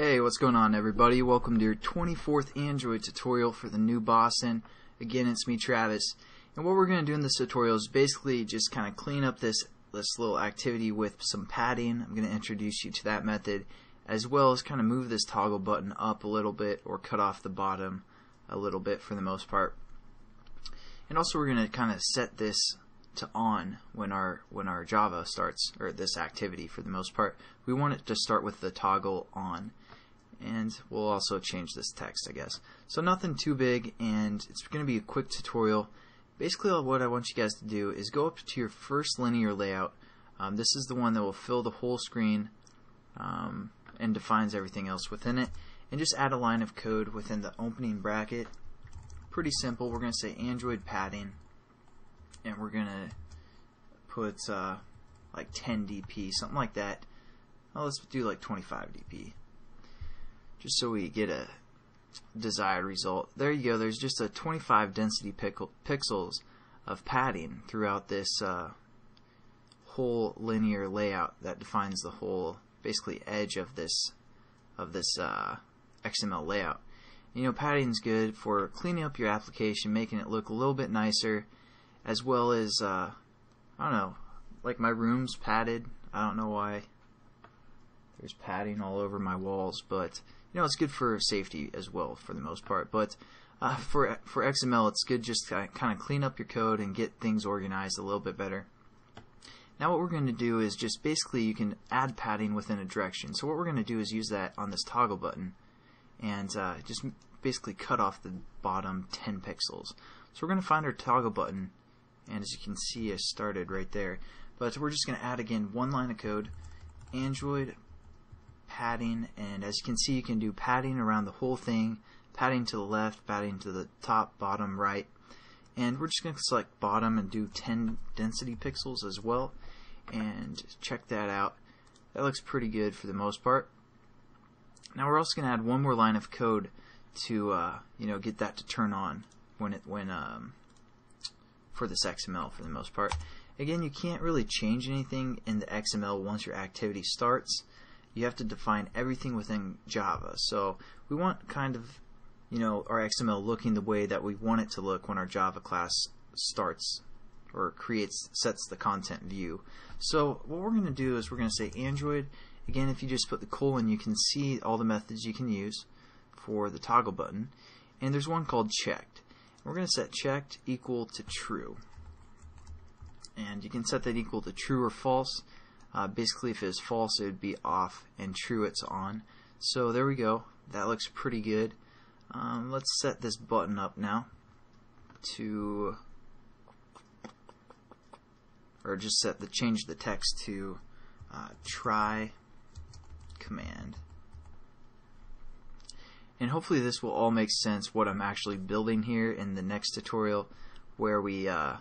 Hey, what's going on, everybody? Welcome to your 24th Android tutorial for the new Boston. Again, it's me, Travis. And what we're going to do in this tutorial is basically just kind of clean up this little activity with some padding. I'm going to introduce you to that method, as well as kind of move this toggle button up a little bit or cut off the bottom a little bit for the most part. And also we're going to kind of set this to on when our Java starts, or this activity for the most part. We want it to start with the toggle on. And we'll also change this text, I guess. So nothing too big, and it's going to be a quick tutorial. Basically what I want you guys to do is go up to your first linear layout. This is the one that will fill the whole screen and defines everything else within it. And just add a line of code within the opening bracket. Pretty simple. We're going to say Android padding, and we're going to put like 10 dp, something like that. Well, let's do like 25 dp. Just so we get a desired result. There you go. There's just a 25 density pixels of padding throughout this whole linear layout that defines the whole basically edge of this XML layout. You know, padding's good for cleaning up your application, making it look a little bit nicer, as well as I don't know, like my room's padded. I don't know why there's padding all over my walls, but you know, it's good for safety as well for the most part. But for XML, it's good just to kind of clean up your code and get things organized a little bit better. Now what we're going to do is just basically you can add padding within a direction. So what we're going to do is use that on this toggle button and just basically cut off the bottom 10 pixels. So we're going to find our toggle button, and as you can see, I started right there. But we're just going to add again one line of code, Android padding, and as you can see, you can do padding around the whole thing, padding to the left, padding to the top, bottom, right, and we're just going to select bottom and do 10 density pixels as well, and check that out. That looks pretty good for the most part. Now we're also going to add one more line of code to you know, get that to turn on when for this XML for the most part. Again, you can't really change anything in the XML once your activity starts. You have to define everything within Java. So we want kind of, you know, our XML looking the way that we want it to look when our Java class starts or sets the content view. So what we're going to do is we're going to say Android. Again, if you just put the colon, you can see all the methods you can use for the toggle button. And there's one called checked. We're going to set checked equal to true. And you can set that equal to true or false. Basically, if it's false, it would be off, and true, it's on. So there we go. That looks pretty good. Let's set this button up now to, or just change the text to try command. And hopefully this will all make sense what I'm actually building here in the next tutorial, where we kind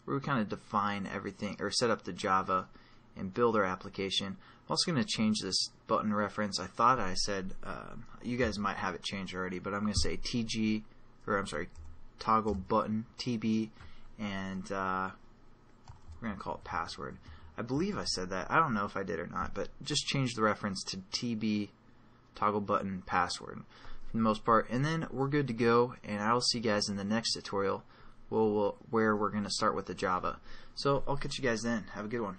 of define everything or set up the Java and build our application. I'm also going to change this button reference. I thought I said, you guys might have it changed already, but I'm going to say TG, or I'm sorry, toggle button, TB, and we're going to call it password. I believe I said that. I don't know if I did or not, but just change the reference to TB, toggle button, password for the most part. And then we're good to go, and I will see you guys in the next tutorial where we're going to start with the Java. So I'll catch you guys then. Have a good one.